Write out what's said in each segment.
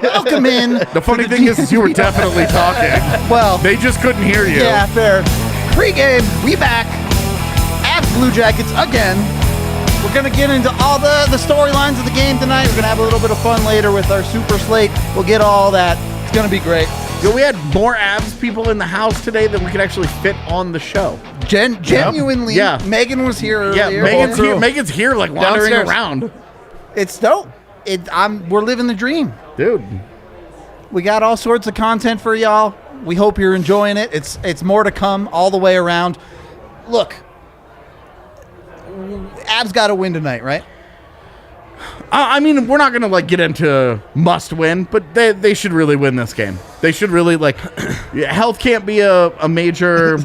Welcome in. The funny thing is you were definitely talking. Well, they just couldn't hear you. Yeah, fair. Pre-game, we back. Avs Blue Jackets again. We're going to get into all the storylines of the game tonight. We're going to have a little bit of fun later with our super slate. We'll get all that. It's going to be great. We had more Avs people in the house today than we could actually fit on on the Genuinely, yeah. Megan was here earlier. Yeah, Megan's here like wandering downstairs around. It's dope. We're living the dream. Dude. We got all sorts of content for y'all. We hope you're enjoying it. It's more to come all the way around. Look, Avs got to win tonight, right? I mean, we're not going to get into must win, but they should really win this game. They should really health can't be a major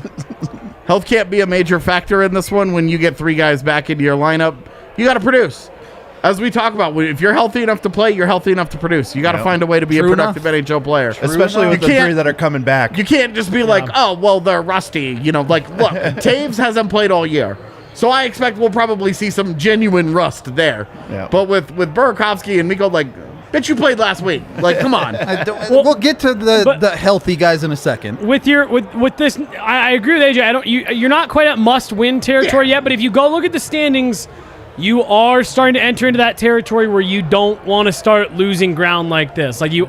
health can't be a major factor in this one. When you get 3 guys back into your lineup, you got to produce. As we talk about, if you're healthy enough to play, you're healthy enough to produce. You got to find a way to be a productive NHL player. Especially with the 3 that are coming back. You can't just be oh, well, they're rusty. Look, Toews hasn't played all year. So I expect we'll probably see some genuine rust there. Yeah. But with Burakovsky and Mikko, bitch, you played last week. Come on. We'll get to the healthy guys in a second. With this, I agree with AJ. You're not quite at must-win territory yet, but if you go look at the standings, you are starting to enter into that territory where you don't want to start losing ground like this. You're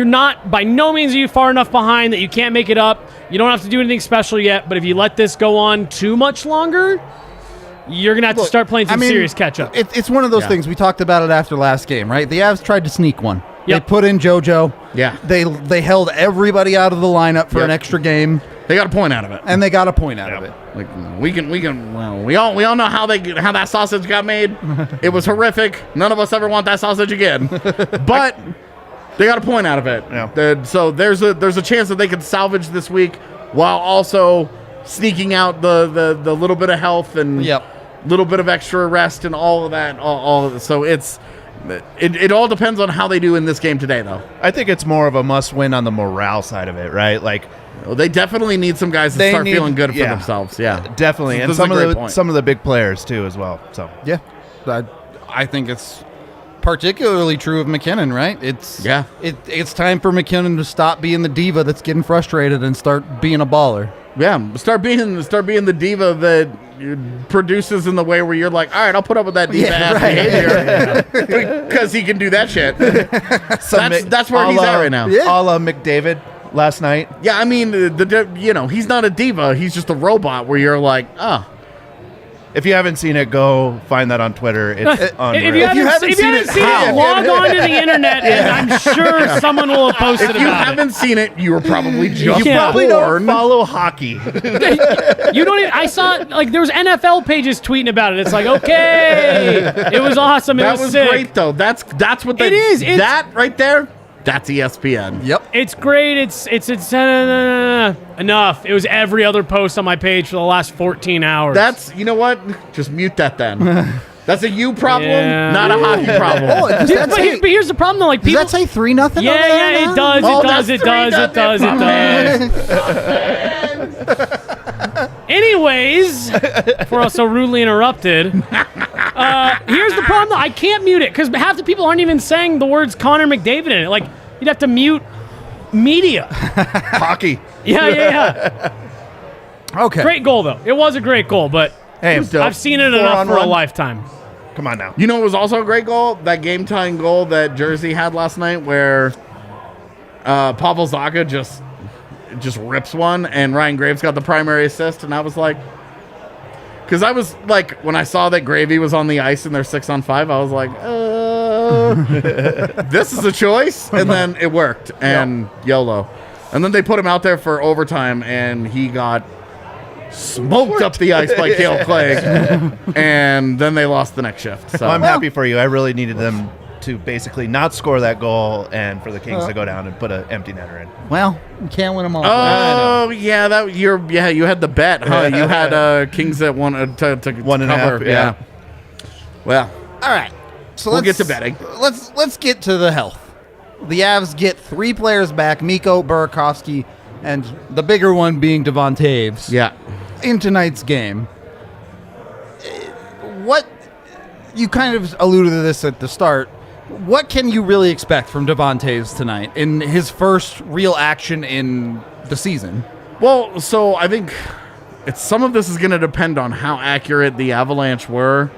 not, by no means are you far enough behind that you can't make it up. You don't have to do anything special yet, but if you let this go on too much longer, you're going to have to start playing some serious catch-up. It's one of those things. We talked about it after last game, right? The Avs tried to sneak one. Yep. They put in JoJo. Yeah. They held everybody out of the lineup for an extra game. They got a point out of it. And they got a point out of it. We all know how that sausage got made. It was horrific. None of us ever want that sausage again. But they got a point out of it. Yeah. So there's a chance that they could salvage this week while also sneaking out the little bit of health and little bit of extra rest and all of that. All of it. So it all depends on how they do in this game today, though. I think it's more of a must-win on the morale side of it, right? They definitely need some guys to start feeling good for themselves. Yeah, definitely, and some of the big players too as well. So yeah, I think it's particularly true of McKinnon, right? It's time for McKinnon to stop being the diva that's getting frustrated and start being a baller. Yeah, start being the diva that produces in the way where you're like, all right, I'll put up with that diva behavior because he can do that shit. That's where he's at right now. Yeah. A la McDavid last night. Yeah, I mean, he's not a diva. He's just a robot where you're like, oh. If you haven't seen it, go find that on Twitter. It's unreal. If you haven't seen it, log on to the internet, and I'm sure someone will have posted about it. If you haven't seen it, you were probably just you probably don't follow hockey. You don't even. I saw there was NFL pages tweeting about it. It's okay, it was awesome. That was sick. great though. That's what it is. That right there. That's ESPN. Yep. It's great. It's enough. It was every other post on my page for the last 14 hours. That's, you know what? Just mute that then. That's a you problem, not a hockey problem. But here's the problem though. People, does that say 3-0? Yeah, it does. It does. Anyways, before I was so rudely interrupted, here's the problem though. I can't mute it because half the people aren't even saying the words Connor McDavid in it. You'd have to mute media. Hockey. Yeah. Okay. Great goal though. It was a great goal, but I've seen it enough for a lifetime. Come on now. You know, it was also a great goal. That game-tying goal that Jersey had last night, where Pavel Zacha just rips one, and Ryan Graves got the primary assist, and I was like, because I was like, when I saw that Gravy was on the ice in their 6-on-5, I was like, this is a choice, and then it worked, and YOLO. And then they put him out there for overtime, and he got smoked up the ice by Cale Clegg, and then they lost the next shift. So I'm happy for you. I really needed them to basically not score that goal and for the Kings to go down and put an empty netter in. Well, you can't win them all. Oh, yeah, you had the bet, huh? You had Kings at one to 1.5. Yeah. Well, all right. So we'll get to betting. Let's get to the health. The Avs get 3 players back: Mikko, Burakovsky, and the bigger one being Devon Toews. Yeah. In tonight's game. What you kind of alluded to this at the start. what can you really expect from Devon Toews tonight in his first real action in the season? Well, so I think some of this is going to depend on how accurate the Avalanche were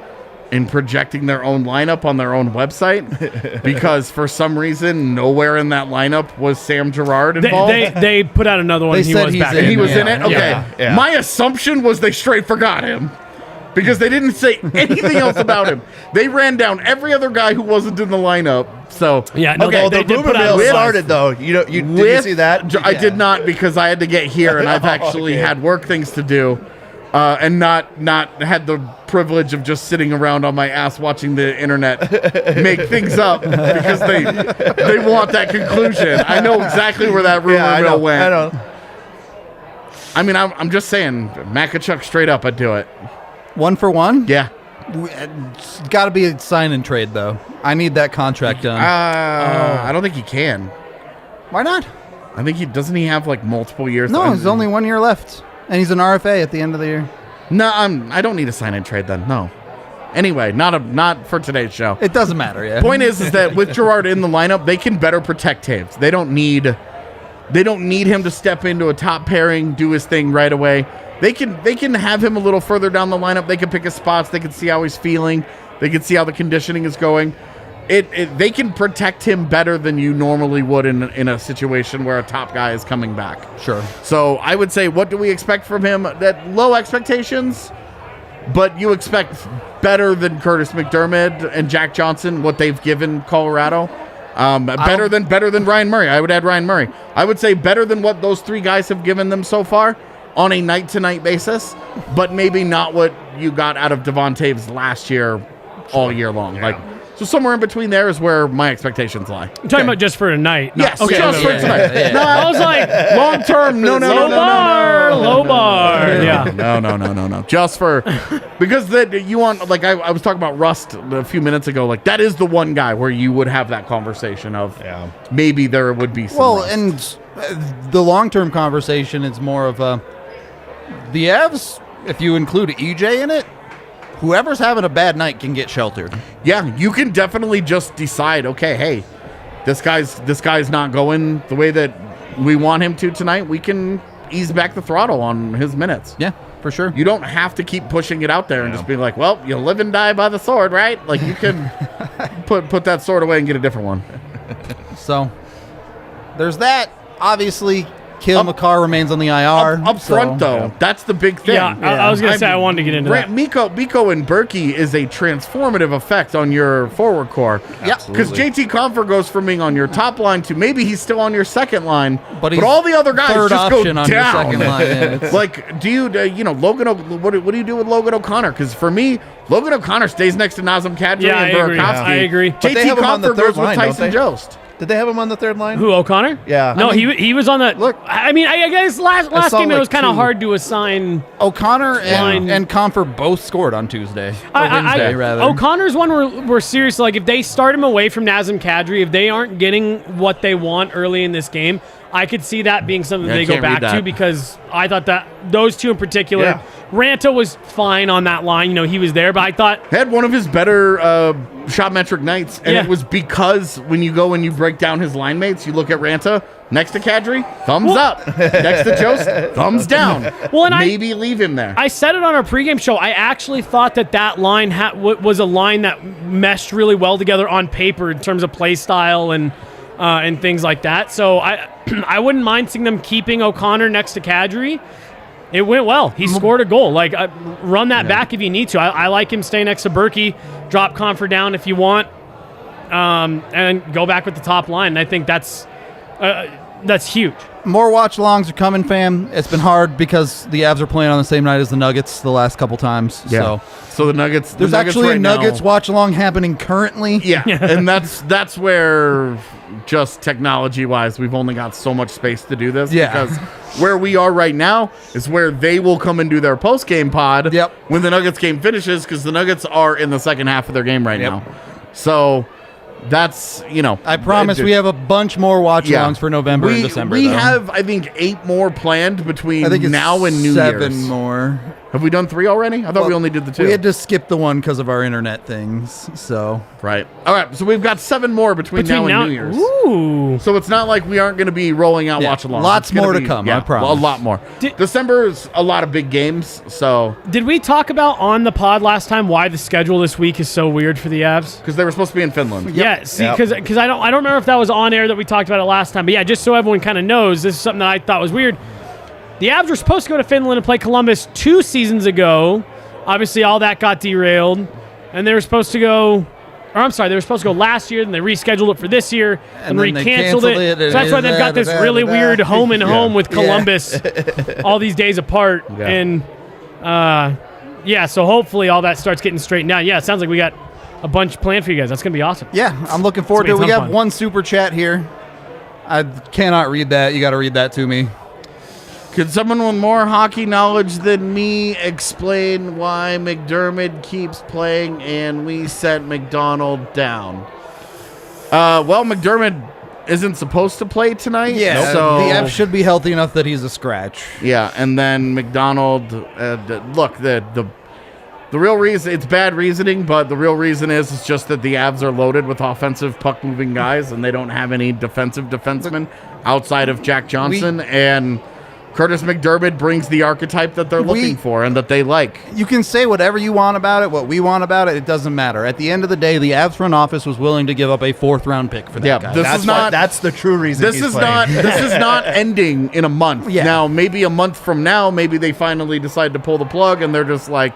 in projecting their own lineup on their own website, because for some reason, nowhere in that lineup was Sam Girard involved. They put out another one. He was back. He was in it? Okay. Yeah. My assumption was they straight forgot him, because they didn't say anything else about him. They ran down every other guy who wasn't in the lineup. So yeah, no, okay, they the did put out rumor mill started though. Did you see that? I did not, because I had to get here, and I've actually had work things to do, and not had the privilege of just sitting around on my ass watching the internet make things up, because they want that conclusion. I know exactly where that rumor mill went. I know. I mean, I'm just saying, Makachuk straight up, I'd do it. 1 for 1? Yeah. It's got to be a sign and trade, though. I need that contract done. I don't think he can. Why not? I think he have like multiple years. No, there's only 1 year left, and he's an RFA at the end of the year. No, I don't need a sign and trade then. No. Anyway, not for today's show. It doesn't matter. Yeah. Point is that with Girard in the lineup, they can better protect Toews. They don't need him to step into a top pairing, do his thing right away. They can have him a little further down the lineup. They can pick his spots. They can see how he's feeling. They can see how the conditioning is going. They can protect him better than you normally would in a situation where a top guy is coming back. Sure. So I would say, what do we expect from him? That low expectations, but you expect better than Curtis McDermott and Jack Johnson, what they've given Colorado. Better than Ryan Murray. I would add Ryan Murray. I would say better than what those three guys have given them so far on a night-to-night basis, but maybe not what you got out of Devon Toews last year all year long. Yeah. So somewhere in between there is where my expectations lie. You're talking about just for tonight. Yes, okay, just for tonight. Yeah. No, I was like, long term. No. low bar. Yeah. No. Just for, because you want, like I was talking about Rust a few minutes ago. Like that is the one guy where you would have that conversation of maybe there would be some. Well, rust. and the long-term conversation is more of the Avs, if you include EJ in it, whoever's having a bad night can get sheltered. Yeah, you can definitely just decide, okay, hey, this guy's not going the way that we want him to tonight. We can ease back the throttle on his minutes. Yeah, for sure. You don't have to keep pushing it out there and just be like, well, you live and die by the sword, right? Like you can put that sword away and get a different one. So there's that. Obviously, Kale McCarr remains on the IR. Up front, though, that's the big thing. Yeah, I was going to say I wanted to get into that. Mikko and Berkey is a transformative effect on your forward core. Yeah. Because JT Compher goes from being on your top line to maybe he's still on your second line, but he's all the other guys third just go option on your down. second line. Yeah, like, do you, Logan, what do you do with Logan O'Connor? Because for me, Logan O'Connor stays next to Nazem Kadri and Burakovsky. I agree. But they JT have him on the Compher third goes with line, Tyson don't Jost. Did they have him on the third line? Who, O'Connor? Yeah. No, he was on that. Look, I mean, I guess last game it like was kind of two. hard to assign. O'Connor Line. and Confer both scored on Tuesday. Or I- Wednesday, rather. O'Connor's one we're serious. Like, if they start him away from Nazem Kadri, if they aren't getting what they want early in this game, I could see that being something Yeah, I they go can't read back to, that. because I thought that those two in particular, Ranta was fine on that line. He was there, but I thought Had one of his better shot metric nights, and it was because when you go and you break down his line mates, you look at Ranta next to Kadri, thumbs up. Next to Jost, thumbs down. Well, and maybe leave him there. I said it on our pregame show. I actually thought that line was a line that meshed really well together on paper in terms of play style and things like that. So I wouldn't mind seeing them keeping O'Connor next to Kadri. It went well. He scored a goal. Like, run that back if you need to. I like him staying next to Berkey. Drop Confer down if you want, and go back with the top line. And I think that's huge. More watch-alongs are coming, fam. It's been hard because the Avs are playing on the same night as the Nuggets the last couple times. Yeah. So the Nuggets. There's actually right a Nuggets now, watch-along happening currently. Yeah, and that's where, just technology-wise, we've only got so much space to do this. Yeah. Because where we are right now is where they will come and do their post-game pod when the Nuggets game finishes, because the Nuggets are in the second half of their game right now. So that's, I promise we have a bunch more watch-alongs for November and December. We though. have, I think, 8 more planned between I think it's now and New 7 Year's. more. Have we done 3 already? I thought we only did the 2. We had to skip the one because of our internet things. So Right. All right. So we've got 7 more between now and New Year's. Ooh. So it's not like we aren't going to be rolling out watch along. Lots more to come, I promise. A lot more. December's a lot of big games. So Did we talk about on the pod last time why the schedule this week is so weird for the Avs? because they were supposed to be in Finland. Yeah, see, because I don't remember if that was on air that we talked about it last time. But yeah, just so everyone kind of knows, this is something that I thought was weird. The Avs were supposed to go to Finland and play Columbus 2 seasons ago. Obviously, all that got derailed. And they were supposed to go, they were supposed to go last year, then they rescheduled it for this year and re-canceled it. So that's why they've got this really weird home and home with Columbus all these days apart. Yeah. And, so hopefully all that starts getting straightened out. Yeah, it sounds like we got a bunch planned for you guys. That's going to be awesome. yeah, I'm looking forward to it. It's We gonna be got fun. one super chat here. I cannot read that. You got to read that to me. Could someone with more hockey knowledge than me explain why McDermott keeps playing and we sent McDonald down? Well, McDermott isn't supposed to play tonight. Yeah, So the F should be healthy enough that he's a scratch. yeah, and then McDonald. Look, the real reason, it's bad reasoning, but the real reason is just that the Avs are loaded with offensive puck moving guys, and they don't have any defensive defensemen outside of Jack Johnson and. Curtis McDermott brings the archetype that they're looking for and that they like. You can say whatever you want about it, what we want about it. It doesn't matter. At the end of the day, the Avs front office was willing to give up a 4th-round pick for that guy. That's the true reason. This is not ending in a month. Yeah. Now, maybe a month from now, maybe they finally decide to pull the plug and they're just like,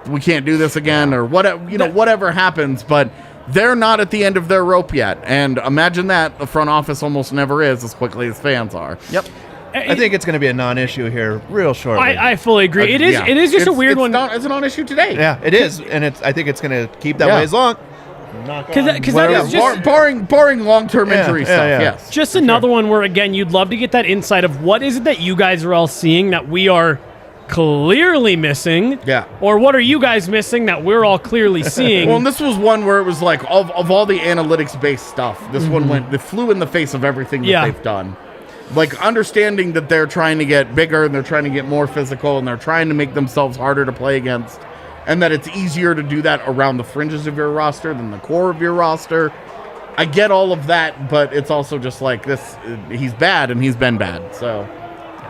we can't do this again or whatever. Whatever happens, but. They're not at the end of their rope yet, and imagine that the front office almost never is as quickly as fans are. Yep. I think it's going to be a non-issue here real shortly. I fully agree. It is just a weird one. It's a non-issue today. Yeah, it is, and I think it's going to keep that way as long. Because that is just barring long-term injury stuff. Yes, just another one where again you'd love to get that insight of what is it that you guys are all seeing that we are clearly missing. Yeah. Or what are you guys missing that we're all clearly seeing? Well, and this was one where it was like of all the analytics-based stuff, this one it flew in the face of everything that they've done. Like understanding that they're trying to get bigger and they're trying to get more physical and they're trying to make themselves harder to play against, and that it's easier to do that around the fringes of your roster than the core of your roster. I get all of that, but it's also just like this. He's bad and he's been bad, so.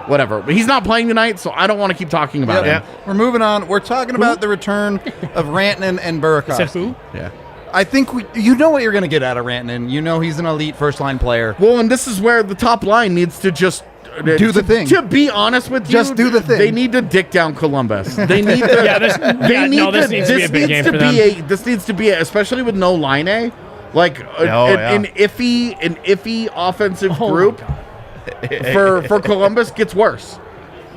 Whatever. But he's not playing tonight, so I don't want to keep talking about him. We're moving on. We're talking about the return of Rantanen and Burakovsky. who? Yeah. I think you know what you're going to get out of Rantanen. You know he's an elite first-line player. Well, and this is where the top line needs to just do the thing. To be honest with you, just do the thing. They need to dick down Columbus. They need to. This needs to be a big game for them. This needs to be, especially with no line A, like an iffy offensive group. For Columbus gets worse.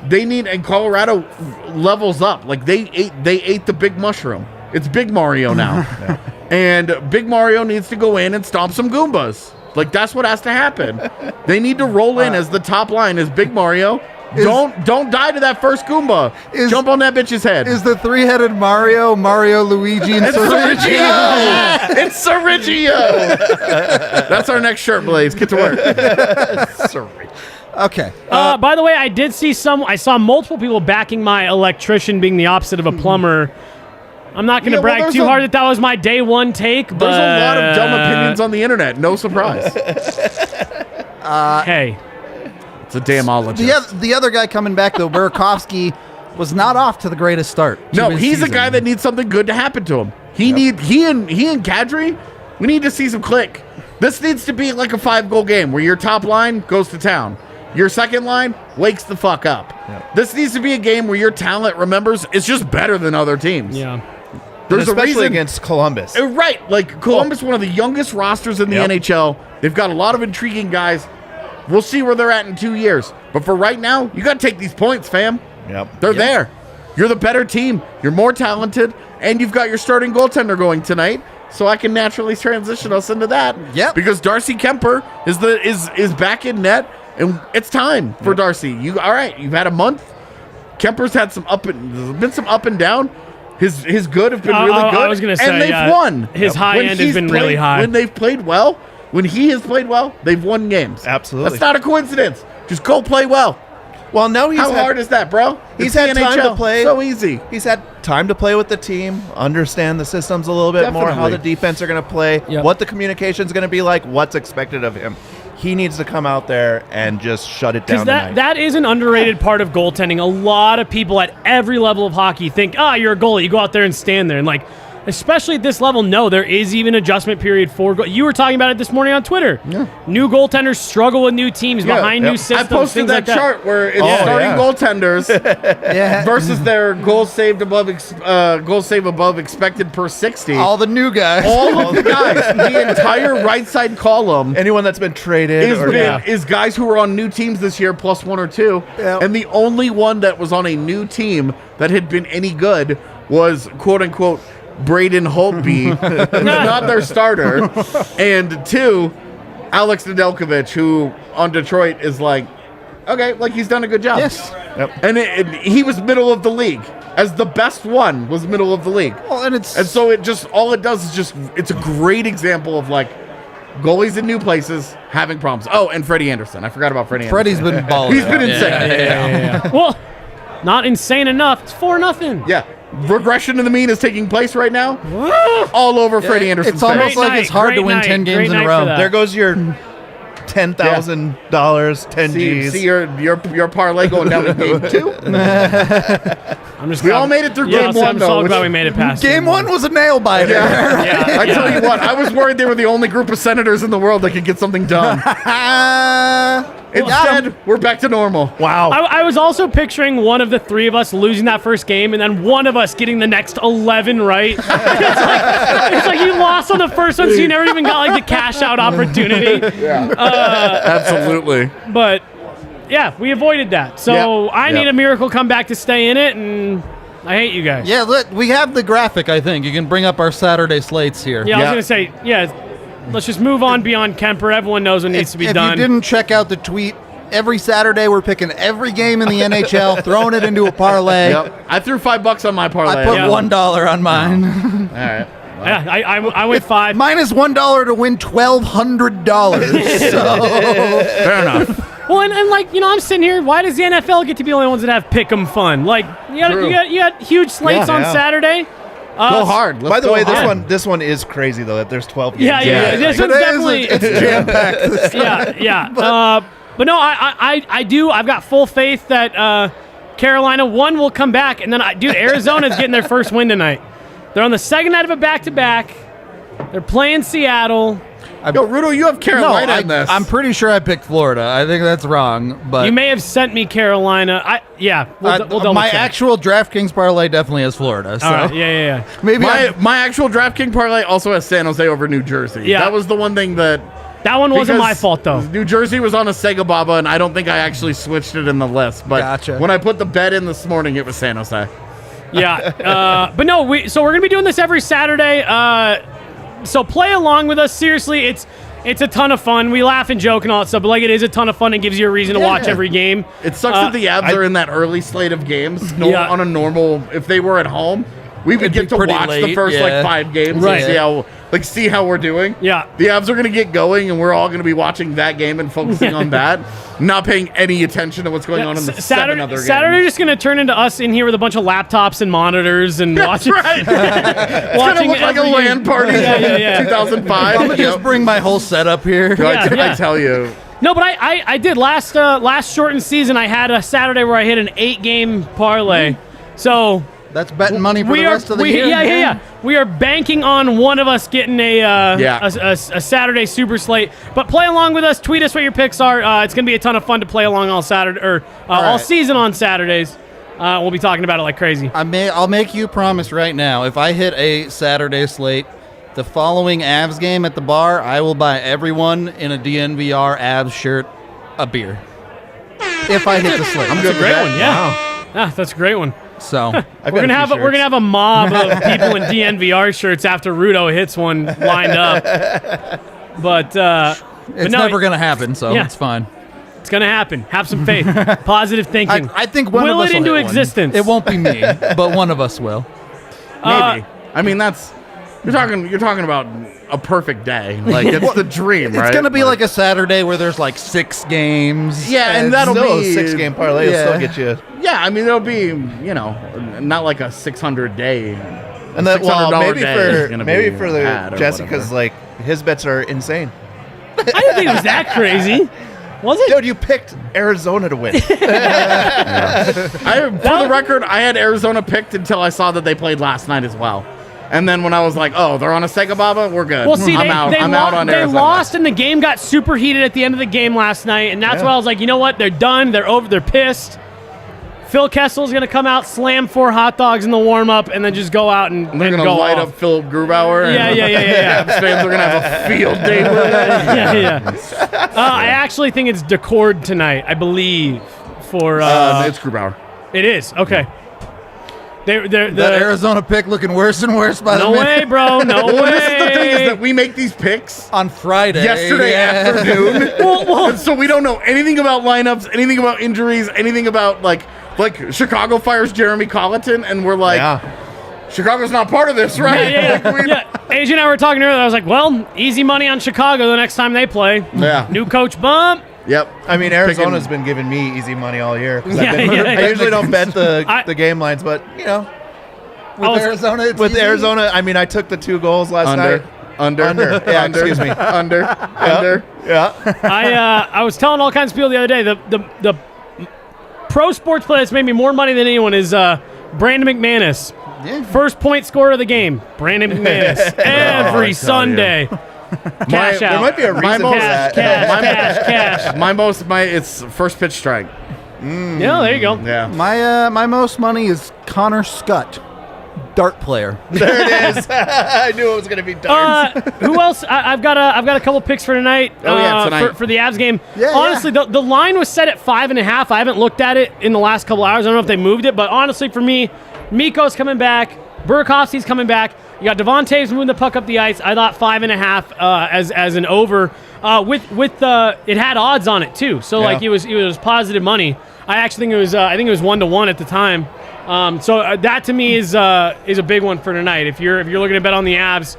They need, and Colorado levels up. Like they ate the big mushroom. It's Big Mario now. And Big Mario needs to go in and stomp some Goombas. Like that's what has to happen. They need to roll in as the top line as Big Mario. Don't die to that first Goomba. Jump on that bitch's head. Is the 3-headed Mario, Luigi, and Sergio? It's Sergio. That's our next shirt, Blaze. Get to work. Okay. By the way, I saw multiple people backing my electrician being the opposite of a plumber. I'm not going to brag too hard that was my day one take, but there's a lot of dumb opinions on the internet. No surprise. Hey. It's a damologist. The other guy coming back, though, Burakovsky, was not off to the greatest start. No, he's a guy that needs something good to happen to him. He and Kadri, we need to see some click. This needs to be like a 5-goal game where your top line goes to town. Your second line wakes the fuck up. Yep. This needs to be a game where your talent remembers it's just better than other teams. Yeah. There's especially a reason against Columbus. Right. Like Columbus, one of the youngest rosters in the NHL. They've got a lot of intriguing guys. We'll see where they're at in 2 years. But for right now, you got to take these points, fam. Yep. They're there. You're the better team. You're more talented. And you've got your starting goaltender going tonight. So I can naturally transition us into that. Yep. Because Darcy Kemper is back in net. And it's time for Darcy. You've had a month. Kemper's had some up and down. His good have been really good. I was going to say, and they've won. His high end has been really high. When they've played well, when he has played well, they've won games. Absolutely. That's not a coincidence. Just go play well. Well, no, How hard is that, bro? He's It's had the time to NHL. play. So easy. He's had time to play with the team, understand the systems a little bit more, how the Definitely. defense are going to play, Yep. what the communication is going to be like, what's expected of him. He needs to come out there and just shut it down Because tonight. that is an underrated part of goaltending. A lot of people at every level of hockey think, you're a goalie. You go out there and stand there. And, like, especially at this level, no, there is even adjustment period for you were talking about it this morning on Twitter. Yeah. New goaltenders struggle with new teams behind new I systems. posted things that like that. chart where it's Oh, starting yeah. goaltenders versus their goals saved above expected per 60. All the new guys. All of the guys, the entire right side column Anyone that's been traded is guys who were on new teams this year plus one or two. Yeah. And the only one that was on a new team that had been any good was quote unquote Braden Holtby, who's not their starter. And two, Alex Nedeljkovic, who on Detroit is like, okay, like he's done a good job. Yes. Yep. And he was middle of the league. As the best one was middle of the league. Well, and it's And so all it does is just, it's a great example of like goalies in new places having problems. Oh, and Freddie Anderson. I forgot about Freddie Anderson. Freddie's been balling. He's been insane. Yeah. Well, not insane enough. It's 4-0. Yeah. Regression to the mean is taking place right now. All over Freddie Anderson. It's almost Great like it's night, hard to great win night, 10 great games in night a for row. that. There goes your $10,000, 10 Gs. See your parlay going down to game 2. I'm just We all made it through game one, I'm though, so which- glad we made it past Game 1 was a nail biter. I tell you what, I was worried they were the only group of senators in the world that could get something done. Instead, we're back to normal. Wow. I was also picturing one of the three of us losing that first game and then one of us getting the next 11 right. it's like you lost on the first one, so you never even got like the cash out opportunity. Absolutely. But yeah, we avoided that. So Yep. I need Yep. a miracle comeback to stay in it, and I hate you guys. Yeah, look, we have the graphic, I think. You can bring up our Saturday slates here. Yeah, I was Yeah. going to say, let's just move on beyond Kemper. Everyone knows what needs to be if done. you didn't check out the tweet, every Saturday we're picking every game in the NHL, throwing it into a parlay. Yep. I threw $5 on my parlay. I put Yeah. $1 on mine. All right. Yeah, I went 5. Minus $1 to win $1,200. So Fair enough. Well, and like, I'm sitting here. Why does the NFL get to be the only ones that have pick 'em fun? Like, True. you got huge slates Yeah. on Yeah. Saturday. Go hard. Let's By the go way, hard. this one is crazy though. That there's 12 games. Yeah. This one's definitely. it's jam packed. Yeah. But no, I do. I've got full faith that Carolina will come back, and then Arizona's getting their first win tonight. They're on the second night of a back-to-back. They're playing Seattle. Yo, Rudo, you have Carolina in this. I'm pretty sure I picked Florida. I think that's wrong. But You may have sent me Carolina. We'll double my check. actual DraftKings parlay definitely has Florida. So All right, yeah. maybe my actual DraftKings parlay also has San Jose over New Jersey. Yeah. That was the one thing that... That one wasn't my because fault, though. New Jersey was on a Sega Baba, and I don't think I actually switched it in the list. But Gotcha. when I put the bet in this morning, it was San Jose. Yeah, but no, so we're gonna be doing this every Saturday. So play along with us. Seriously, it's a ton of fun. We laugh and joke and all that stuff, but like it is a ton of fun and gives you a reason to watch every game. It sucks that the Avs are in that early slate of games. On a normal, if they were at home, we would It'd be get to pretty watch the late, first yeah. 5 games Right. and see how we're doing. Yeah. The Avs are going to get going, and we're all going to be watching that game and focusing on that, not paying any attention to what's going on in the 7 other games. Saturday's just gonna turn into us in here with a bunch of laptops and monitors and watching. Right. It's going to watching look like a every LAN game. party Yeah. in 2005. I'm gonna just bring my whole setup here. I tell you. No, but I did last shortened season. I had a Saturday where I hit an 8-game parlay. So That's betting money for the rest of the year. Yeah. We are banking on one of us getting a Saturday super slate. But play along with us. Tweet us what your picks are. It's going to be a ton of fun to play along all Saturday all right. season on Saturdays. We'll be talking about it like crazy. I'll make you a promise right now. If I hit a Saturday slate, the following Avs game at the bar, I will buy everyone in a DNVR Avs shirt a beer. If I hit the slate. I'm good with Great that. one, yeah. That's a great one. So We're gonna have a mob of people in DNVR shirts after Rudo hits one lined up. But it's never going to happen, so Yeah. it's fine. it's gonna happen. Have some faith, positive thinking. I think one Will of us it into will hit one. existence. It won't be me, but one of us will. Maybe. I mean, that's You're talking about a perfect day. Like, it's the dream, right? It's going to be like a Saturday where there's like 6 games. Yeah, and that'll still be a 6-game parlay. Yeah. Will still get you. Yeah, I mean, it'll be, not like a 600 day. And that, well, $600 maybe day is for gonna maybe be for bad the or Jesse, whatever. because like his bets are insane. I didn't think it was that crazy. Was it? Dude, you picked Arizona to win. For the record, I had Arizona picked until I saw that they played last night as well. And then when I was like, oh, they're on a Sega Baba, we're good. Well, see, I'm out on they Arizona. lost, and the game got super heated at the end of the game last night, and that's why I was like, you know what? They're done. They're over. They're pissed. Phil Kessel's going to come out, slam 4 hot dogs in the warm-up, and then just go out and They're going to go light off. up Philip Grubauer. Yeah. Habs fans are going to have a field day with it. Yeah. I actually think it's Decord tonight, I believe. For It's Grubauer. It is. Okay. That Arizona pick looking worse and worse by the No minute. way, bro. No way. Well, this is the thing, is that we make these picks On Friday. yesterday afternoon. And so we don't know anything about lineups, anything about injuries, anything about like Chicago fires Jeremy Colleton, and we're like, Chicago's not part of this, right? Yeah. Like, we- AJ and I were talking earlier. I was like, well, easy money on Chicago the next time they play. Yeah. New coach bump. Yep. I mean, Arizona's been giving me easy money all year. 'Cause I usually don't bet the game lines, but With Arizona, it's with easy. Arizona, I mean, I took the 2 goals last night. Under. Yeah, excuse me. Under. Yeah. I was telling all kinds of people the other day, the pro sports player that's made me more money than anyone is Brandon McManus. Yeah. First point scorer of the game, Brandon McManus. Every Sunday. Cash out. There might be a reason for that. Cash. It's first pitch strike. Yeah, there you go. Yeah. My most money is Connor Scutt, dart player. There it is. I knew it was going to be darts. Who else? I've got a couple picks for tonight. Tonight. For the Avs game. Yeah, honestly, the line was set at 5.5. I haven't looked at it in the last couple hours. I don't know if they moved it, but honestly, for me, Mikko's coming back. Burakovsky's coming back. You got Devon Toews moving the puck up the ice. I thought 5.5 as an over. It had odds on it too, so like it was positive money. I actually think it was 1-1 at the time. So that to me is a big one for tonight. If you're looking to bet on the Avs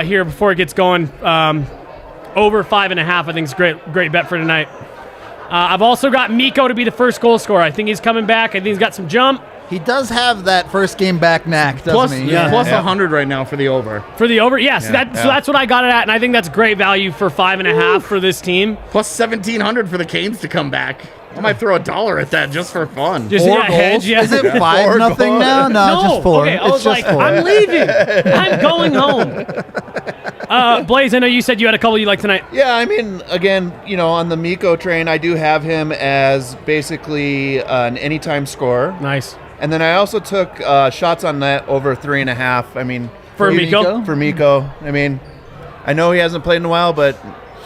here before it gets going, over 5.5, I think is great bet for tonight. I've also got Mikko to be the first goal scorer. I think he's coming back. I think he's got some jump. He does have that first game back knack, doesn't he? Plus 100 right now for the over. For the over, yes. So that's what I got it at, and I think that's great value for 5.5 for this team. Plus 1,700 for the Canes to come back. I might throw $1 at that just for fun. Just hedge, yeah. Is it 5-0 now? No, just 4. Okay, I It's was just like, 4. I'm leaving. I'm going home. Blaze, I know you said you had a couple you like tonight. Yeah, I mean, again, on the Mikko train, I do have him as basically an anytime scorer. Nice. And then I also took shots on net over 3.5. I mean, For Mikko? For Mikko. I mean, I know he hasn't played in a while, but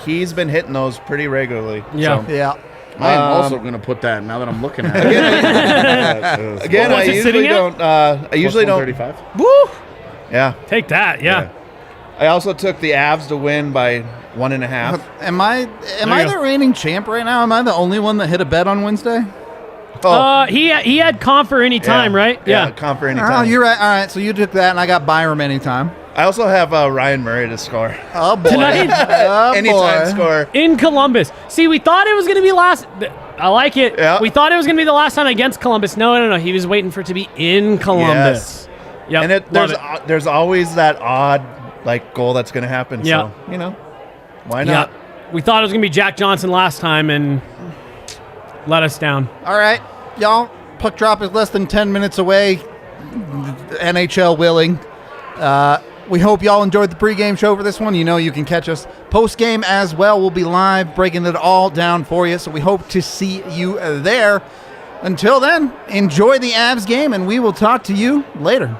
he's been hitting those pretty regularly. Yeah. So. Yeah. I am also going to put that now that I'm looking at it. Again, What's I it usually sitting at? don't. I usually don't. 35. Woo! Yeah. Take that, yeah. I also took the Avs to win by 1.5. Am I the reigning champ right now? Am I the only one that hit a bet on Wednesday? He had comp for any time, right? Yeah, comp for any Oh, time. you're right. All right, so you took that, and I got Byram anytime. I also have Ryan Murray to score. Oh, boy. Tonight? Oh, Anytime boy. score. In Columbus. See, we thought it was going to be last. I like it. Yeah. We thought it was going to be the last time against Columbus. No. He was waiting for it to be in Columbus. Yep. And there's always that odd goal that's going to happen. Yeah. So, why not? Yeah. We thought it was going to be Jack Johnson last time and let us down. All right, y'all. Puck drop is less than 10 minutes away. NHL willing. We hope y'all enjoyed the pregame show for this one. You can catch us postgame as well. We'll be live breaking it all down for you. So we hope to see you there. Until then, enjoy the Avs game, and we will talk to you later.